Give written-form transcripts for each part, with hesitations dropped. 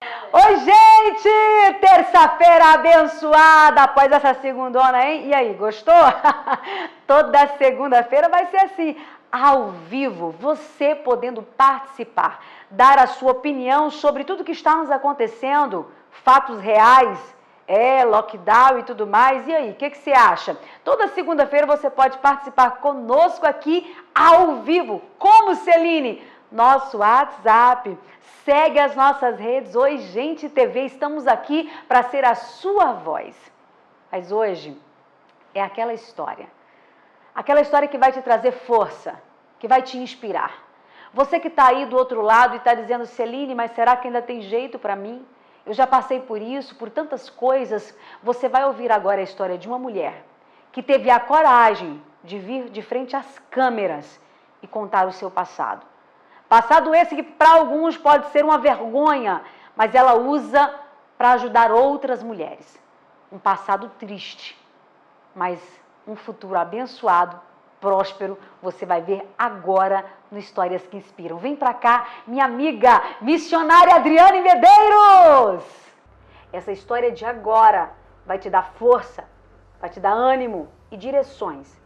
Oi, gente! Terça-feira abençoada após essa segundona, hein? E aí, gostou? Toda segunda-feira vai ser assim, ao vivo, você podendo participar, dar a sua opinião sobre tudo que está nos acontecendo, fatos reais, lockdown e tudo mais. E aí, o que você acha? Toda segunda-feira você pode participar conosco aqui ao vivo. Como, Celine? Nosso WhatsApp, segue as nossas redes. Oi, Gente TV, estamos aqui para ser a sua voz. Mas hoje é aquela história que vai te trazer força, que vai te inspirar. Você que está aí do outro lado e está dizendo, Celine, mas será que ainda tem jeito para mim? Eu já passei por isso, por tantas coisas. Você vai ouvir agora a história de uma mulher que teve a coragem de vir de frente às câmeras e contar o seu passado. Passado esse que para alguns pode ser uma vergonha, mas ela usa para ajudar outras mulheres. Um passado triste, mas um futuro abençoado, próspero, você vai ver agora no Histórias que Inspiram. Vem para cá, minha amiga missionária Adriane Medeiros! Essa história de agora vai te dar força, vai te dar ânimo e direções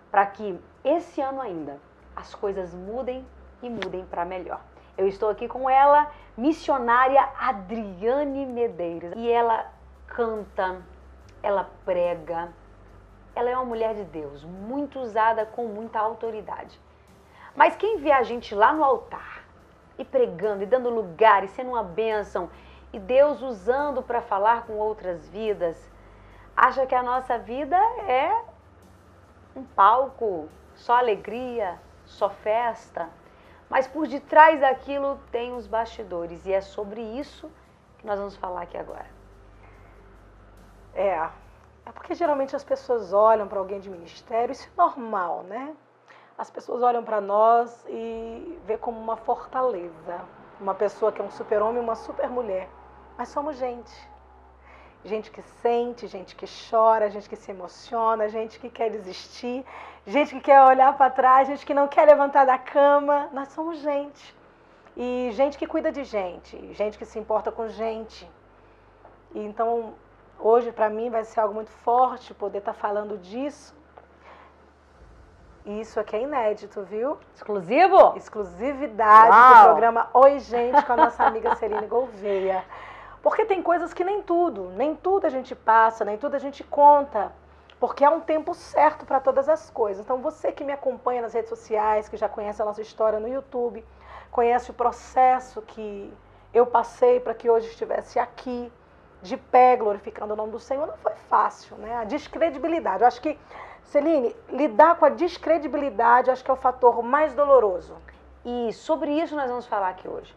para que esse ano ainda as coisas mudem e mudem para melhor. Eu estou aqui com ela, missionária Adriane Medeiros. E ela canta, ela prega, ela é uma mulher de Deus, muito usada com muita autoridade. Mas quem vê a gente lá no altar, e pregando, e dando lugar, e sendo uma bênção, e Deus usando para falar com outras vidas, acha que a nossa vida é um palco, só alegria, só festa. Mas por detrás daquilo tem os bastidores. E é sobre isso que nós vamos falar aqui agora. É porque geralmente as pessoas olham para alguém de ministério, isso é normal, né? As pessoas olham para nós e vê como uma fortaleza. Uma pessoa que é um super-homem, uma super-mulher. Mas somos gente. Gente que sente, gente que chora, gente que se emociona, gente que quer desistir, gente que quer olhar para trás, gente que não quer levantar da cama. Nós somos gente. E gente que cuida de gente que se importa com gente. E então, hoje para mim vai ser algo muito forte poder estar falando disso. E isso aqui é inédito, viu? Exclusivo? Exclusividade Uau. do programa Oi, Gente, com a nossa amiga Celine Gouveia. Porque tem coisas que nem tudo a gente passa, nem tudo a gente conta, porque há um tempo certo para todas as coisas. Então você que me acompanha nas redes sociais, que já conhece a nossa história no YouTube, conhece o processo que eu passei para que hoje estivesse aqui, de pé, glorificando o nome do Senhor, não foi fácil, né? A descredibilidade. Eu acho que, Celine, lidar com a descredibilidade, acho que é o fator mais doloroso. E sobre isso nós vamos falar aqui hoje.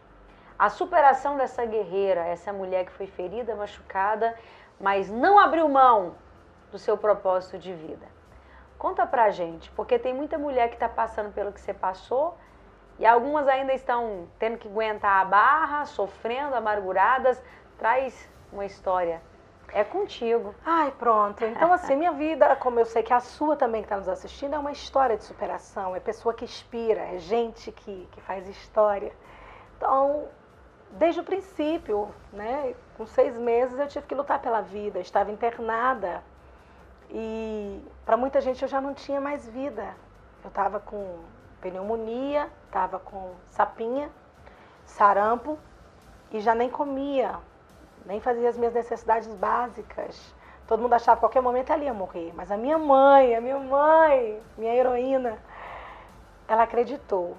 A superação dessa guerreira, essa mulher que foi ferida, machucada, mas não abriu mão do seu propósito de vida. Conta pra gente, porque tem muita mulher que está passando pelo que você passou e algumas ainda estão tendo que aguentar a barra, sofrendo, amarguradas. Traz uma história. É contigo. Ai, pronto. Então, assim, minha vida, como eu sei que a sua também que está nos assistindo, é uma história de superação, é pessoa que inspira, é gente que faz história. Então, desde o princípio, né, com 6 meses eu tive que lutar pela vida, eu estava internada e para muita gente eu já não tinha mais vida. Eu estava com pneumonia, estava com sapinha, sarampo e já nem comia, nem fazia as minhas necessidades básicas. Todo mundo achava que a qualquer momento ela ia morrer, mas a minha mãe, minha heroína, ela acreditou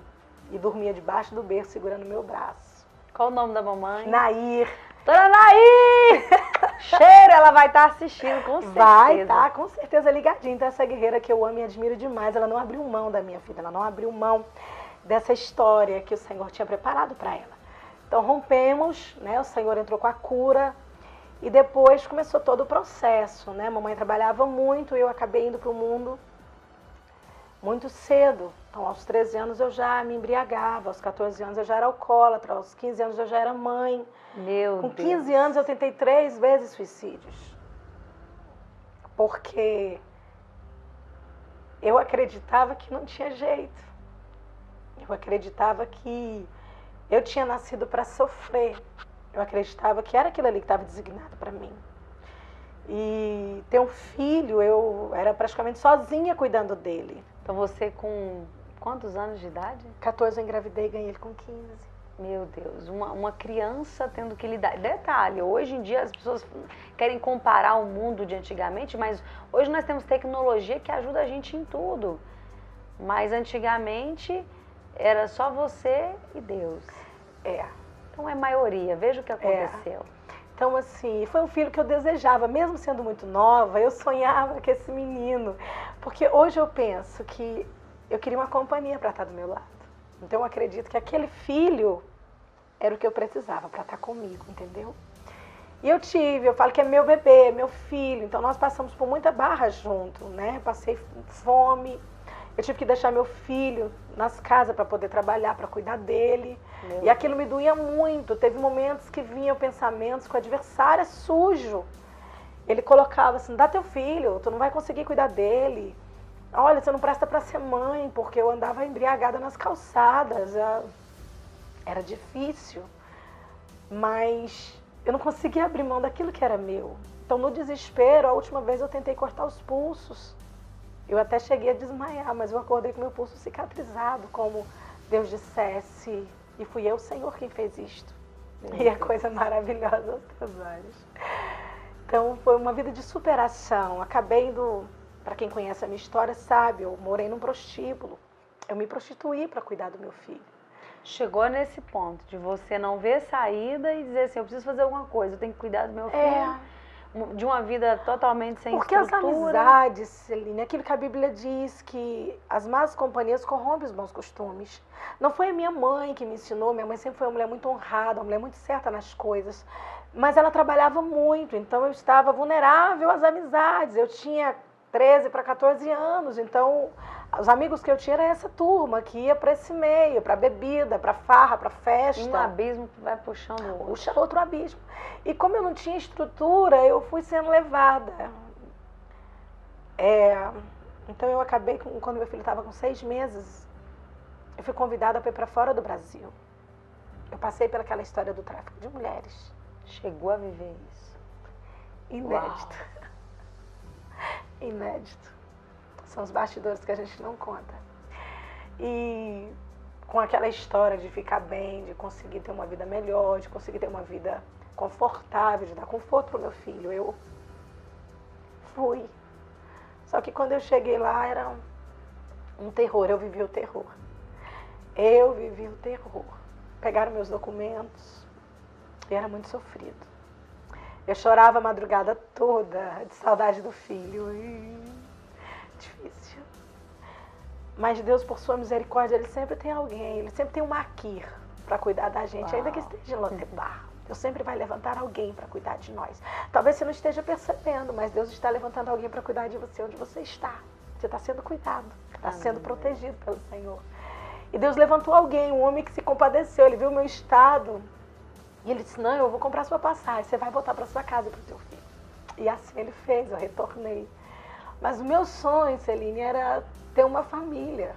e dormia debaixo do berço segurando meu braço. Qual o nome da mamãe? Nair. Dona Nair! Cheiro, ela vai estar assistindo, com certeza. Vai estar, com certeza, ligadinha. Então, essa guerreira que eu amo e admiro demais, ela não abriu mão da minha vida, ela não abriu mão dessa história que o Senhor tinha preparado para ela. Então, rompemos, né? O Senhor entrou com a cura e depois começou todo o processo, né? Mamãe trabalhava muito e eu acabei indo para o mundo muito cedo. Então, aos 13 anos eu já me embriagava, aos 14 anos eu já era alcoólatra, aos 15 anos eu já era mãe. Com 15 anos eu tentei 3 vezes suicídios. Porque eu acreditava que não tinha jeito. Eu acreditava que eu tinha nascido para sofrer. Eu acreditava que era aquilo ali que estava designado para mim. E ter um filho, eu era praticamente sozinha cuidando dele. Então você com quantos anos de idade? 14 eu engravidei e ganhei ele com 15. Meu Deus, uma criança tendo que lidar. Detalhe, hoje em dia as pessoas querem comparar o mundo de antigamente, mas hoje nós temos tecnologia que ajuda a gente em tudo. Mas antigamente era só você e Deus. Então é maioria, veja o que aconteceu. Então, assim, foi um filho que eu desejava, mesmo sendo muito nova, eu sonhava com esse menino. Porque hoje eu penso que eu queria uma companhia para estar do meu lado. Então eu acredito que aquele filho era o que eu precisava para estar comigo, entendeu? E eu falo que é meu bebê, meu filho. Então nós passamos por muita barra junto, né? Passei fome. Eu tive que deixar meu filho nas casas para poder trabalhar, para cuidar dele. E aquilo me doía muito. Teve momentos que vinham pensamentos que o adversário é sujo. Ele colocava assim, dá teu filho, tu não vai conseguir cuidar dele. Olha, você não presta para ser mãe, porque eu andava embriagada nas calçadas. Era difícil. Mas eu não conseguia abrir mão daquilo que era meu. Então, no desespero, a última vez eu tentei cortar os pulsos. Eu até cheguei a desmaiar, mas eu acordei com meu pulso cicatrizado, como Deus dissesse, e fui eu, Senhor, quem fez isto. E é coisa maravilhosa aos teus olhos. Então, foi uma vida de superação. Acabei indo, para quem conhece a minha história, sabe, eu morei num prostíbulo. Eu me prostituí para cuidar do meu filho. Chegou nesse ponto de você não ver saída e dizer assim, eu preciso fazer alguma coisa, eu tenho que cuidar do meu filho. De uma vida totalmente sem estrutura. Porque as amizades, Celine, aquilo que a Bíblia diz, que as más companhias corrompem os bons costumes. Não foi a minha mãe que me ensinou, minha mãe sempre foi uma mulher muito honrada, uma mulher muito certa nas coisas, mas ela trabalhava muito, então eu estava vulnerável às amizades. Eu tinha 13 para 14 anos, então os amigos que eu tinha era essa turma que ia para esse meio, para bebida, para farra, para festa. Um abismo vai puxando o outro. Puxa outro abismo. E como eu não tinha estrutura, eu fui sendo levada. Então eu acabei, quando meu filho estava com 6 meses, eu fui convidada para ir para fora do Brasil. Eu passei pelaquela história do tráfico de mulheres. Chegou a viver isso. Inédito. Inédito. São os bastidores que a gente não conta. E com aquela história de ficar bem, de conseguir ter uma vida melhor, de conseguir ter uma vida confortável, de dar conforto para o meu filho, eu fui. Só que quando eu cheguei lá era um terror, eu vivi o terror. Eu vivi o terror. Pegaram meus documentos e era muito sofrido. Eu chorava a madrugada toda de saudade do filho. Difícil. Mas Deus, por sua misericórdia, Ele sempre tem alguém, Ele sempre tem um maquir para cuidar da gente, ainda que esteja em Lodebar. Deus sempre vai levantar alguém para cuidar de nós. Talvez você não esteja percebendo, mas Deus está levantando alguém para cuidar de você onde você está. Você está sendo cuidado, está sendo protegido pelo Senhor. E Deus levantou alguém, um homem que se compadeceu, ele viu o meu estado e ele disse, não, eu vou comprar sua passagem, você vai voltar para sua casa e para o seu filho. E assim ele fez, eu retornei. Mas o meu sonho, Celine, era ter uma família.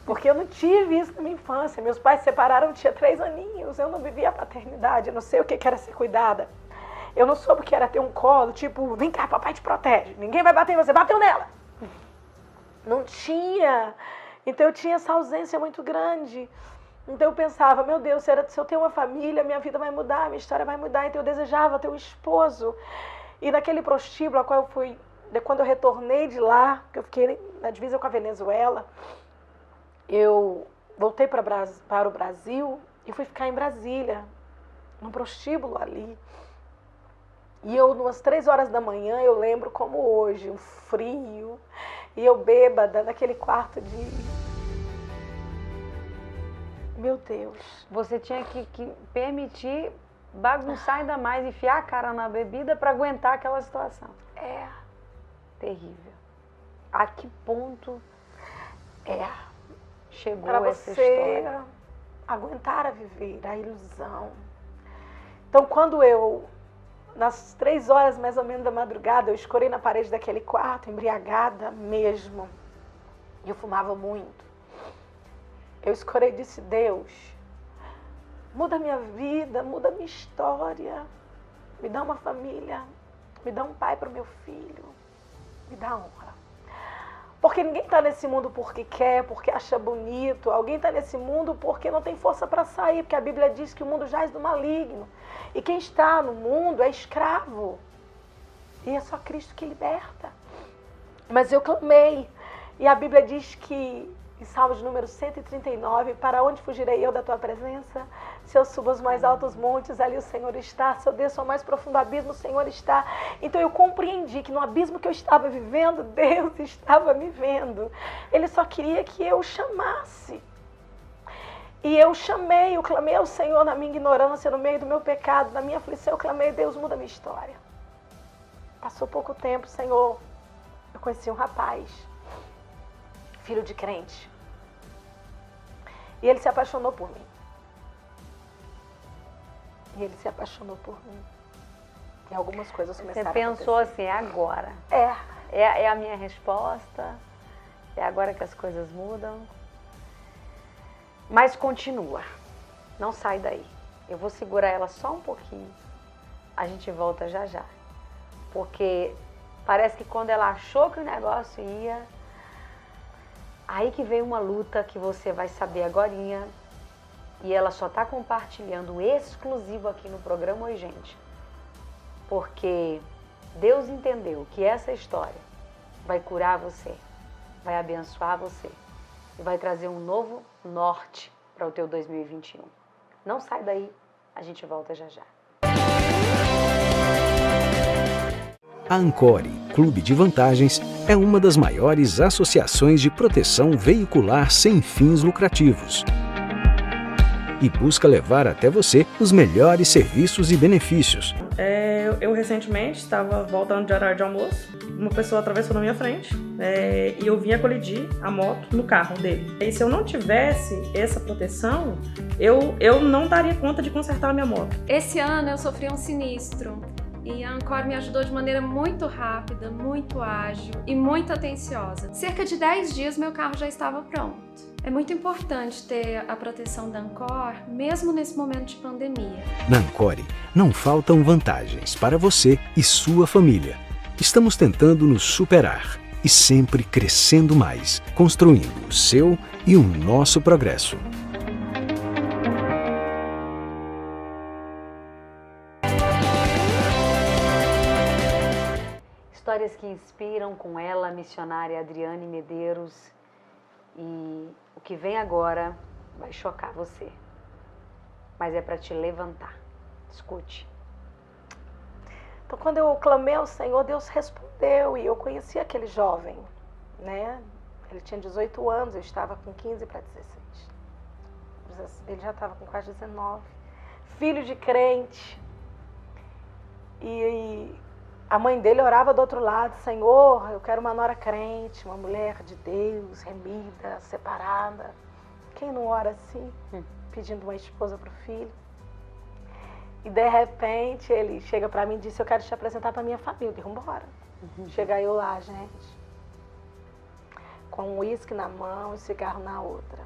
Porque eu não tive isso na minha infância. Meus pais se separaram, eu tinha 3 aninhos. Eu não vivia a paternidade, eu não sei o que era ser cuidada. Eu não soube o que era ter um colo, tipo, vem cá, papai te protege. Ninguém vai bater em você, bateu nela. Não tinha. Então eu tinha essa ausência muito grande. Então eu pensava, meu Deus, se eu ter uma família, minha vida vai mudar, minha história vai mudar. Então eu desejava ter um esposo. E naquele prostíbulo a qual eu fui, quando eu retornei de lá, que eu fiquei na divisa com a Venezuela, eu voltei para o Brasil e fui ficar em Brasília, num prostíbulo ali. E eu, umas 3 horas da manhã, eu lembro como hoje, um frio, e eu bêbada naquele quarto de... Meu Deus. Você tinha que permitir bagunçar ainda mais, enfiar a cara na bebida para aguentar aquela situação. Terrível. A que ponto chegou pra essa história? Para você aguentar a viver, a ilusão. Então, quando eu nas 3 horas mais ou menos da madrugada, eu escorei na parede daquele quarto, embriagada mesmo. E eu fumava muito. Eu escorei e disse, Deus, muda minha vida, muda minha história. Me dá uma família, me dá um pai para o meu filho, me dá honra. Porque ninguém está nesse mundo porque quer, porque acha bonito. Alguém está nesse mundo porque não tem força para sair, porque a Bíblia diz que o mundo jaz do maligno. E quem está no mundo é escravo. E é só Cristo que liberta. Mas eu clamei. E a Bíblia diz que, em Salmos número 139, para onde fugirei eu da tua presença? Se eu subo aos mais altos montes, ali o Senhor está. Se eu desço ao mais profundo abismo, o Senhor está. Então eu compreendi que no abismo que eu estava vivendo, Deus estava me vendo. Ele só queria que eu chamasse. E eu chamei, eu clamei ao Senhor na minha ignorância, no meio do meu pecado, na minha aflição, eu clamei, Deus, muda a minha história. Passou pouco tempo, Senhor, eu conheci um rapaz, filho de crente. E ele se apaixonou por mim. E ele se apaixonou por mim. E algumas coisas começaram a acontecer. Você pensou assim, é agora. É a minha resposta. É agora que as coisas mudam. Mas continua. Não sai daí. Eu vou segurar ela só um pouquinho. A gente volta já já. Porque parece que quando ela achou que o negócio ia... Aí que veio uma luta que você vai saber agorinha. E ela só está compartilhando exclusivo aqui no programa Oi Gente. Porque Deus entendeu que essa história vai curar você, vai abençoar você e vai trazer um novo norte para o teu 2021. Não sai daí, a gente volta já já. A Ancore Clube de Vantagens é uma das maiores associações de proteção veicular sem fins lucrativos e busca levar até você os melhores serviços e benefícios. Eu recentemente estava voltando de horário de almoço, uma pessoa atravessou na minha frente e eu vinha colidir a moto no carro dele. E se eu não tivesse essa proteção, eu não daria conta de consertar a minha moto. Esse ano eu sofri um sinistro e a Ancore me ajudou de maneira muito rápida, muito ágil e muito atenciosa. Cerca de 10 dias meu carro já estava pronto. É muito importante ter a proteção da Ancore, mesmo nesse momento de pandemia. Na Ancore, não faltam vantagens para você e sua família. Estamos tentando nos superar e sempre crescendo mais, construindo o seu e o nosso progresso. Histórias que inspiram, com ela, a missionária Adriane Medeiros. E o que vem agora vai chocar você, mas é para te levantar. Escute. Então, quando eu clamei ao Senhor, Deus respondeu e eu conheci aquele jovem, né? Ele tinha 18 anos, eu estava com 15 para 16. Ele já estava com quase 19. Filho de crente. E a mãe dele orava do outro lado, Senhor, eu quero uma nora crente, uma mulher de Deus, remida, separada. Quem não ora assim, pedindo uma esposa para o filho? E de repente ele chega para mim e disse, eu quero te apresentar para minha família. Eu digo, vambora. Chega eu lá, gente, com um uísque na mão e cigarro na outra.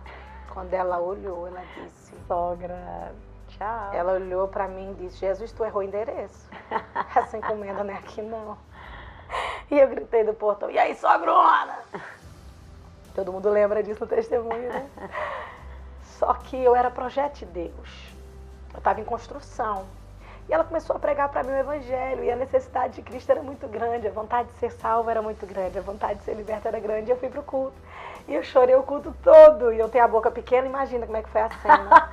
Quando ela olhou, ela disse, sogra, tchau. Ela olhou para mim e disse, Jesus, tu errou o endereço. Essa encomenda não é aqui não. E eu gritei do portão, e aí, sogrona? Todo mundo lembra disso no testemunho, né? Só que eu era projeto de Deus. Eu estava em construção. E ela começou a pregar para mim o evangelho. E a necessidade de Cristo era muito grande. A vontade de ser salva era muito grande. A vontade de ser liberta era grande. E eu fui pro culto. E eu chorei o culto todo. E eu tenho a boca pequena, imagina como é que foi a cena.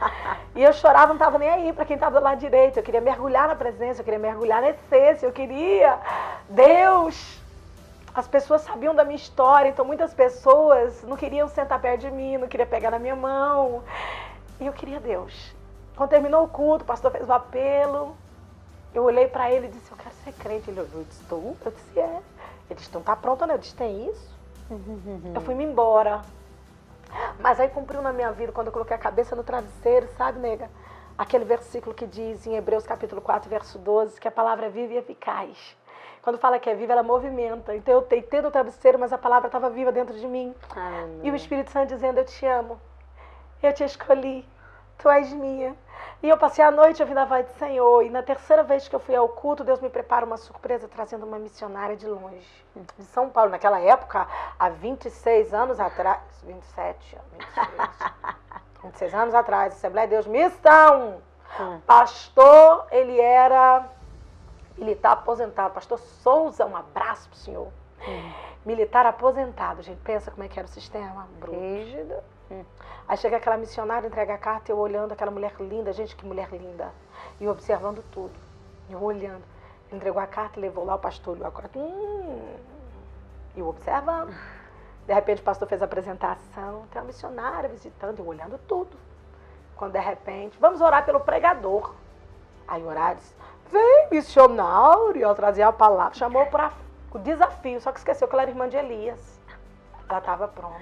E eu chorava, não estava nem aí para quem estava do lado direito. Eu queria mergulhar na presença, eu queria mergulhar na essência. Eu queria Deus. As pessoas sabiam da minha história. Então muitas pessoas não queriam sentar perto de mim, não queriam pegar na minha mão. E eu queria Deus. Quando terminou o culto, o pastor fez o apelo. Eu olhei para ele e disse, eu quero ser crente. Ele olhou, eu disse, tu? Eu disse, é. Ele disse, não tá pronta, né? Eu disse, tem isso? Eu fui-me embora. Mas aí cumpriu na minha vida, quando eu coloquei a cabeça no travesseiro, sabe, nega? aquele versículo que diz em Hebreus capítulo 4, verso 12, que a palavra é viva e eficaz. Quando fala que é viva, ela movimenta. Então eu deitei no travesseiro, mas a palavra estava viva dentro de mim. E o Espírito Santo dizendo, eu te amo, eu te escolhi, tu és minha. E eu passei a noite ouvindo a voz do Senhor. E na terceira vez que eu fui ao culto, Deus me prepara uma surpresa trazendo uma missionária de longe. De São Paulo, naquela época, há 26 anos atrás, 26 anos atrás, Assembleia de Deus, missão. Pastor, ele era militar aposentado. Pastor Souza, um abraço pro senhor. Militar aposentado, gente. Pensa como é que era o sistema. Rígido. Aí chega aquela missionária, entrega a carta, eu olhando aquela mulher linda, gente, que mulher linda. E eu observando tudo. Eu olhando. Ele entregou a carta, levou lá, o pastor olhou a carta. E eu observando. De repente o pastor fez a apresentação, tem uma missionária visitando, eu olhando tudo. Quando de repente, vamos orar pelo pregador. Aí orar, disse, vem missionário, eu trazia a palavra, chamou para o desafio, só que esqueceu que ela era irmã de Elias. Ela estava pronta.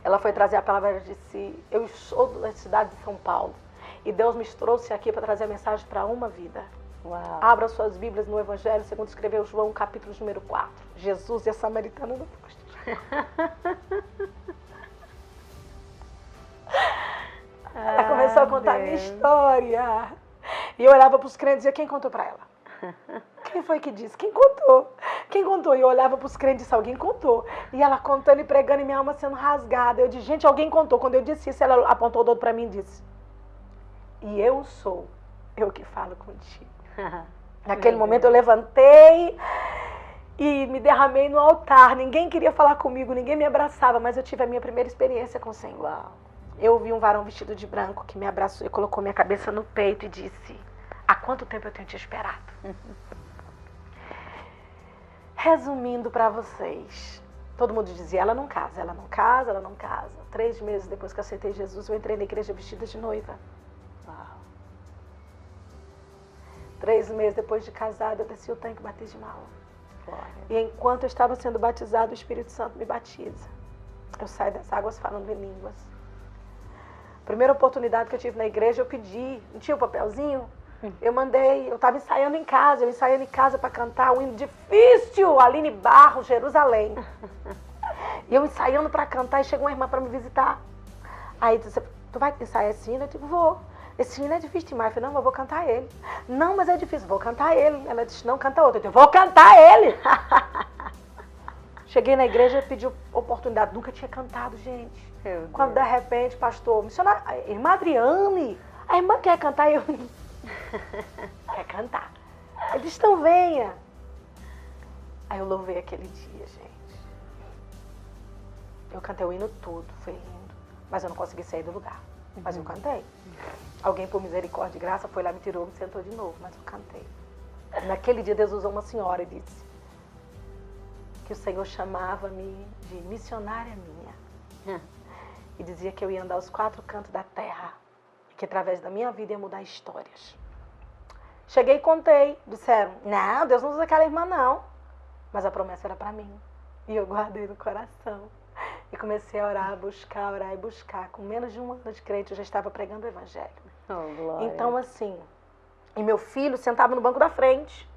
Ela foi trazer a palavra e disse, eu sou da cidade de São Paulo e Deus me trouxe aqui para trazer a mensagem para uma vida. Uau. Abra suas Bíblias no Evangelho, segundo escreveu João, capítulo número 4. Jesus e a Samaritana no posto. Ela começou a contar a minha história. E eu olhava para os crentes e dizia, quem contou para ela? Quem foi que disse? Quem contou? Quem contou? E eu olhava para os crentes e disse, alguém contou. E ela contando e pregando e minha alma sendo rasgada. Eu disse, gente, alguém contou. Quando eu disse isso, ela apontou o dedo para mim e disse, e eu sou eu que falo contigo. Naquele momento eu levantei e me derramei no altar. Ninguém queria falar comigo, ninguém me abraçava, mas eu tive a minha primeira experiência com o Senhor. Uau. Eu vi um varão vestido de branco que me abraçou e colocou minha cabeça no peito e disse, há quanto tempo eu tenho te esperado? Resumindo para vocês, todo mundo dizia, ela não casa, ela não casa, ela não casa. 3 meses depois que eu aceitei Jesus, eu entrei na igreja vestida de noiva. Uau. 3 meses depois de casada, eu desci o tanque batismal. Glória. E enquanto eu estava sendo batizado, o Espírito Santo me batiza. Eu saio das águas falando em línguas. Primeira oportunidade que eu tive na igreja, eu pedi, não tinha o papelzinho? Eu mandei, eu estava ensaiando em casa para cantar um hino difícil, Aline Barros, Jerusalém. E eu ensaiando para cantar e chegou uma irmã para me visitar. Aí disse, tu vai ensaiar esse hino? Eu disse, vou. Esse hino é difícil demais. Eu falei, não, eu vou cantar ele. Não, mas é difícil, vou cantar ele. Ela disse, não, canta outro. Eu disse, vou cantar ele. Cheguei na igreja e pedi oportunidade. Nunca tinha cantado, gente. Quando de repente, pastor, missionário, irmã Adriane, a irmã quer cantar, eu quer cantar. Ele disse, então venha. Aí eu louvei aquele dia, gente. Eu cantei o hino todo, foi lindo. Mas eu não consegui sair do lugar. Mas eu cantei. Alguém, por misericórdia e graça, foi lá, me tirou, me sentou de novo, mas eu cantei. Naquele dia, Deus usou uma senhora e disse que o Senhor chamava-me de missionária minha. E dizia que eu ia andar aos 4 cantos da terra. E que através da minha vida ia mudar histórias. Cheguei e contei. Disseram, não, Deus não usa aquela irmã, não. Mas a promessa era para mim. E eu guardei no coração. E comecei a orar e buscar. Com menos de 1 ano de crente, eu já estava pregando o Evangelho. Oh, glória. Então, assim, e meu filho sentava no banco da frente.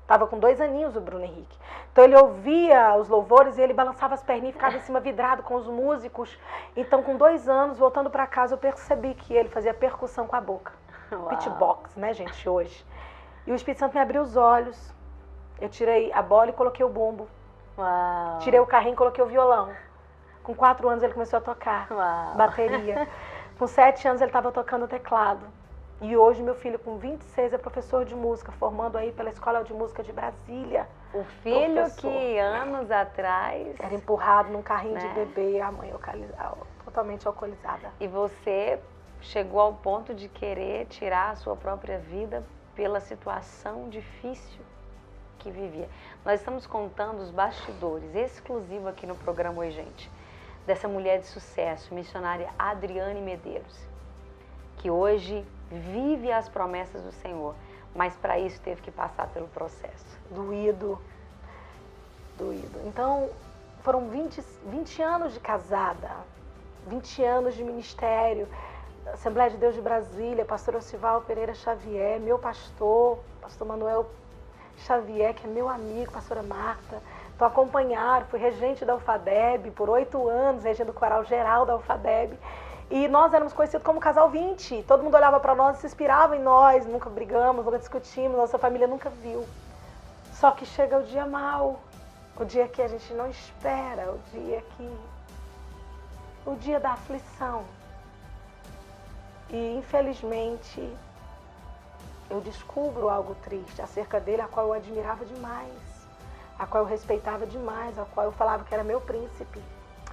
Estava com 2 aninhos o Bruno Henrique. Então ele ouvia os louvores e ele balançava as perninhas e ficava em cima vidrado com os músicos. Então com 2 anos, voltando para casa, eu percebi que ele fazia percussão com a boca. Beatbox, né, gente, hoje. E o Espírito Santo me abriu os olhos. Eu tirei a bola e coloquei o bumbo. Uau. Tirei o carrinho e coloquei o violão. Com 4 anos ele começou a tocar bateria. Com 7 anos ele estava tocando teclado. E hoje meu filho com 26 é professor de música, formando aí pela Escola de Música de Brasília. O filho Professor. que anos atrás... Era empurrado num carrinho de Né? bebê, a mãe totalmente alcoolizada. E você chegou ao ponto de querer tirar a sua própria vida pela situação difícil que vivia. Nós estamos contando os bastidores, exclusivo aqui no programa Oi Gente, dessa mulher de sucesso, missionária Adriane Medeiros, que hoje vive as promessas do Senhor, mas para isso teve que passar pelo processo. Doído. Então, foram 20 anos de casada, 20 anos de ministério, Assembleia de Deus de Brasília, pastor Osival Pereira Xavier, meu pastor Manuel Xavier, que é meu amigo, pastora Marta. Então acompanharam, fui regente da UFADEB por 8 anos, regendo o coral geral da UFADEB. E nós éramos conhecidos como Casal 20. Todo mundo olhava para nós e se inspirava em nós, nunca brigamos, nunca discutimos, nossa família nunca viu. Só que chega o dia mau, o dia que a gente não espera, o dia da aflição. E infelizmente eu descubro algo triste acerca dele, a qual eu admirava demais, a qual eu respeitava demais, a qual eu falava que era meu príncipe.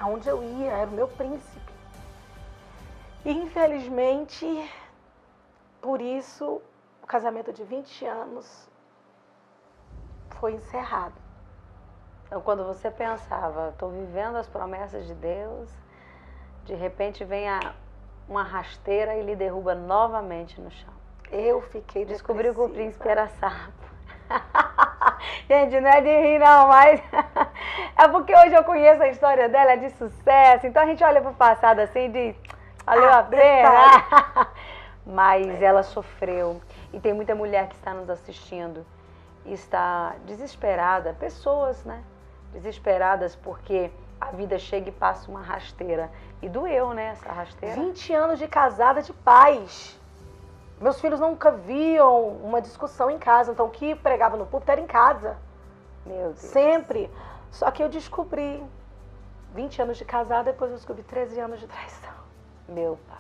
Aonde eu ia, era o meu príncipe. E infelizmente, por isso, o casamento de 20 anos foi encerrado. Então, quando você pensava, estou vivendo as promessas de Deus, de repente vem uma rasteira e lhe derruba novamente no chão. Eu fiquei Descobriu que o príncipe era sapo. Gente, não é de rir não, mas é porque hoje eu conheço a história dela, é de sucesso. Então a gente olha pro passado assim e diz, valeu a pena. Mas ela sofreu. E tem muita mulher que está nos assistindo e está desesperada. Pessoas, né? Desesperadas porque a vida chega e passa uma rasteira. E doeu, né, essa rasteira? 20 anos de casada de paz. Meus filhos nunca viam uma discussão em casa, então o que pregava no púlpito era em casa. Meu Deus. Sempre. Só que eu descobri, 20 anos de casada, depois eu descobri 13 anos de traição. Meu pai.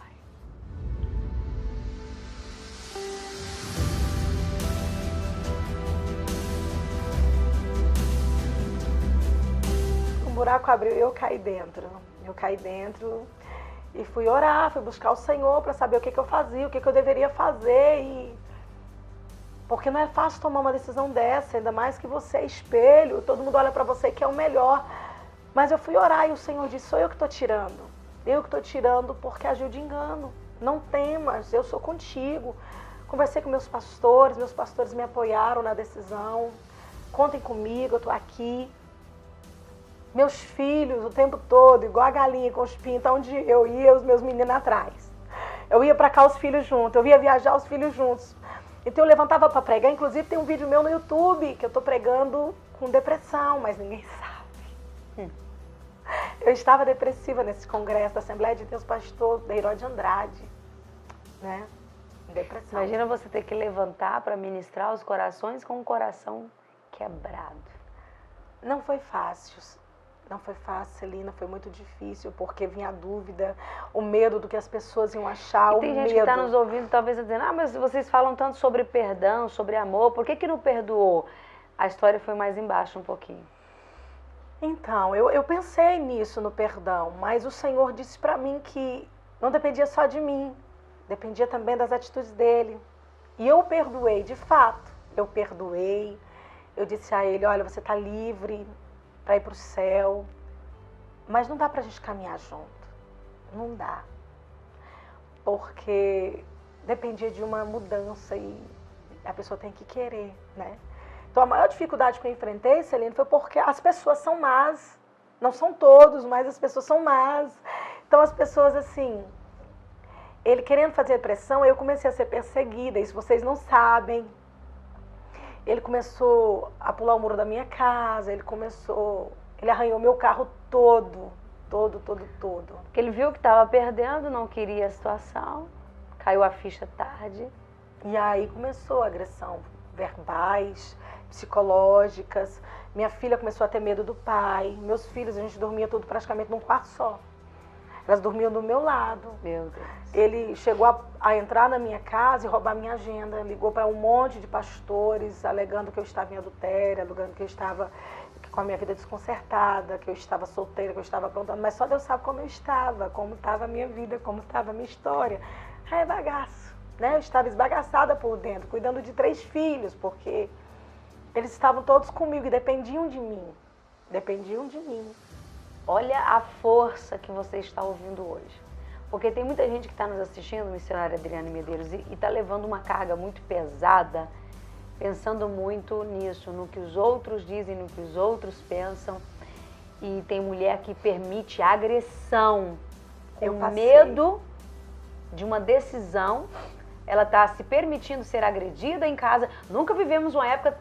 O buraco abriu e eu caí dentro. E fui orar, fui buscar o Senhor para saber o que eu fazia, o que eu deveria fazer. Porque não é fácil tomar uma decisão dessa, ainda mais que você é espelho, todo mundo olha para você que é o melhor. Mas eu fui orar e o Senhor disse, sou eu que estou tirando. Eu que estou tirando porque agiu de engano. Não temas, eu sou contigo. Conversei com meus pastores me apoiaram na decisão. Contem comigo, eu estou aqui. Meus filhos, o tempo todo, igual a galinha com os pintos, onde eu ia, os meus meninos atrás. Eu ia para cá, os filhos juntos, eu ia viajar, os filhos juntos. Então eu levantava para pregar, inclusive tem um vídeo meu no YouTube, que eu estou pregando com depressão, mas ninguém sabe. Eu estava depressiva nesse congresso da Assembleia de Deus Pastor da Herói de Andrade, né? Depressão. Imagina você ter que levantar para ministrar os corações com o coração quebrado. Não foi fácil. Não foi fácil, Celina, foi muito difícil, porque vinha a dúvida, o medo do que as pessoas iam achar, e tem gente que está nos ouvindo, talvez dizendo, mas vocês falam tanto sobre perdão, sobre amor, por que não perdoou? A história foi mais embaixo um pouquinho. Então, eu pensei nisso, no perdão, mas o Senhor disse para mim que não dependia só de mim, dependia também das atitudes dele. E eu perdoei, de fato, eu perdoei. Eu disse a ele, olha, você está livre para ir para o céu, mas não dá para a gente caminhar junto, não dá, porque dependia de uma mudança e a pessoa tem que querer, né? Então a maior dificuldade que eu enfrentei, Celina, foi porque as pessoas são más, não são todos, mas as pessoas são más. Então as pessoas assim, ele querendo fazer pressão, eu comecei a ser perseguida, isso vocês não sabem. Ele começou a pular o muro da minha casa, ele arranhou meu carro todo. Porque ele viu que estava perdendo, não queria a situação, caiu a ficha tarde. E aí começou a agressão, verbais, psicológicas. Minha filha começou a ter medo do pai, meus filhos, a gente dormia tudo praticamente num quarto só. Elas dormiam do meu lado. Meu Deus. Ele chegou a entrar na minha casa e roubar minha agenda. Ligou para um monte de pastores, alegando que eu estava em adultério, alegando que eu estava com a minha vida desconcertada, que eu estava solteira, que eu estava aprontando. Mas só Deus sabe como eu estava, como estava a minha vida, como estava a minha história. É bagaço, né? Eu estava esbagaçada por dentro, cuidando de 3 filhos, porque eles estavam todos comigo e dependiam de mim. Olha a força que você está ouvindo hoje. Porque tem muita gente que está nos assistindo, missionária Adriane Medeiros, e está levando uma carga muito pesada, pensando muito nisso, no que os outros dizem, no que os outros pensam. E tem mulher que permite agressão, com medo de uma decisão, ela está se permitindo ser agredida em casa. Nunca vivemos uma época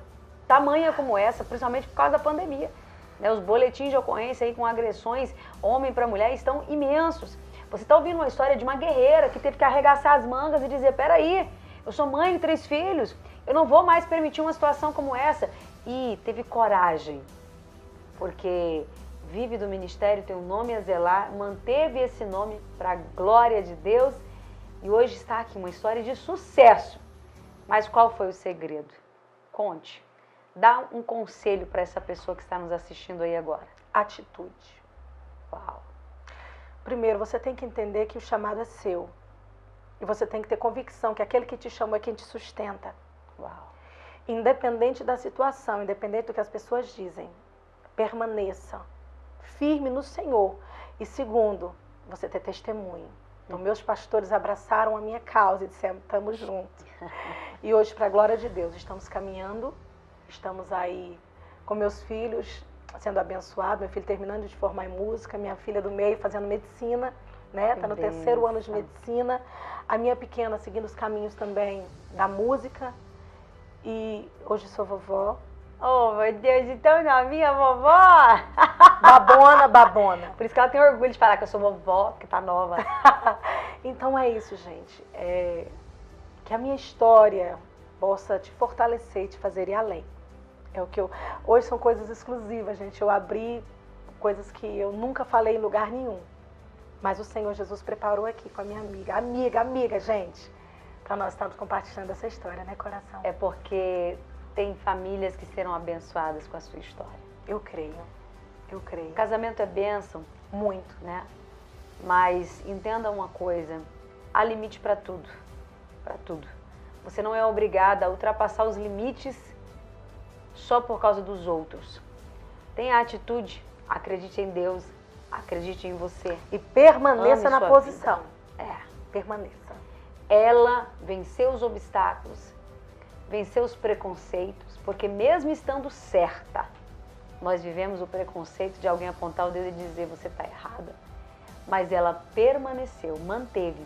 tamanha como essa, principalmente por causa da pandemia. Né? Os boletins de ocorrência aí com agressões homem para mulher estão imensos. Você está ouvindo uma história de uma guerreira que teve que arregaçar as mangas e dizer, peraí, eu sou mãe de 3 filhos, eu não vou mais permitir uma situação como essa. E teve coragem, porque vive do ministério, tem um nome a zelar, manteve esse nome para a glória de Deus e hoje está aqui, uma história de sucesso. Mas qual foi o segredo? Conte. Dá um conselho para essa pessoa que está nos assistindo aí agora. Atitude. Uau. Primeiro, você tem que entender que o chamado é seu. E você tem que ter convicção que aquele que te chamou é quem te sustenta. Uau. Independente da situação, independente do que as pessoas dizem, permaneça firme no Senhor. E segundo, você ter testemunho. Então, meus pastores abraçaram a minha causa e disseram, estamos juntos. E hoje, para a glória de Deus, estamos caminhando, estamos aí com meus filhos sendo abençoados, meu filho terminando de formar em música, minha filha do meio fazendo medicina, né? Está no terceiro ano de medicina, a minha pequena seguindo os caminhos também da música. E hoje sou vovó. Oh, meu Deus, então novinha, vovó! Babona, babona. Por isso que ela tem orgulho de falar que eu sou vovó, que tá nova. Então é isso, gente. Que a minha história possa te fortalecer e te fazer ir além. É o que eu... Hoje são coisas exclusivas, gente. Eu abri coisas que eu nunca falei em lugar nenhum. Mas o Senhor Jesus preparou aqui com a minha amiga. Amiga, gente. Para nós estarmos compartilhando essa história, né, coração? É porque tem famílias que serão abençoadas com a sua história. Eu creio. Eu creio. Casamento é bênção, Muito. né? Mas entenda uma coisa, há limite para tudo. Para tudo. Você não é obrigada a ultrapassar os limites só por causa dos outros. Tenha atitude, acredite em Deus, acredite em você. E permaneça Ame na sua posição. vida. Permaneça. Ela venceu os obstáculos, venceu os preconceitos, porque mesmo estando certa, nós vivemos o preconceito de alguém apontar o dedo e dizer você está errada. Mas ela permaneceu, manteve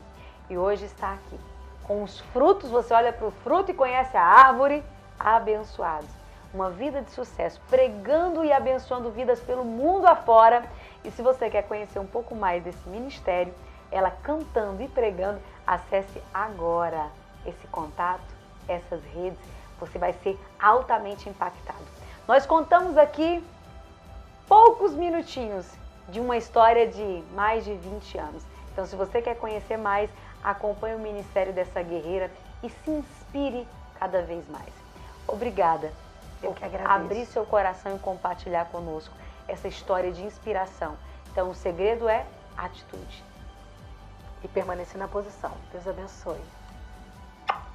e hoje está aqui. Com os frutos, você olha para o fruto e conhece a árvore, abençoados. Uma vida de sucesso, pregando e abençoando vidas pelo mundo afora. E se você quer conhecer um pouco mais desse ministério, ela cantando e pregando, acesse agora esse contato, essas redes, você vai ser altamente impactado. Nós contamos aqui poucos minutinhos de uma história de mais de 20 anos. Então, se você quer conhecer mais, acompanhe o ministério dessa guerreira e se inspire cada vez mais. Obrigada Eu que agradeço. Abrir seu coração e compartilhar conosco essa história de inspiração. Então, o segredo é atitude. E permanecer na posição. Deus abençoe.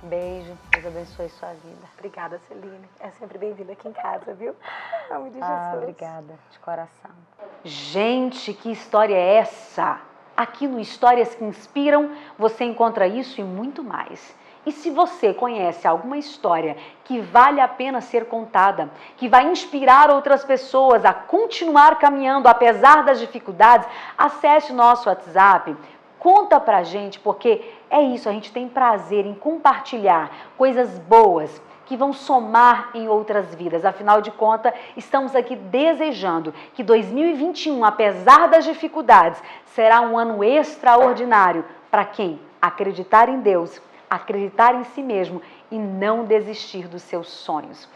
Beijo, Deus abençoe sua vida. Obrigada, Celine. É sempre bem-vinda aqui em casa, viu? Em nome de Jesus. Obrigada, de coração. Gente, que história é essa? Aqui no Histórias que Inspiram, você encontra isso e muito mais. E se você conhece alguma história que vale a pena ser contada, que vai inspirar outras pessoas a continuar caminhando apesar das dificuldades, acesse o nosso WhatsApp, conta pra gente, porque é isso, a gente tem prazer em compartilhar coisas boas que vão somar em outras vidas. Afinal de contas, estamos aqui desejando que 2021, apesar das dificuldades, será um ano extraordinário para quem acreditar em Deus, acreditar em si mesmo e não desistir dos seus sonhos.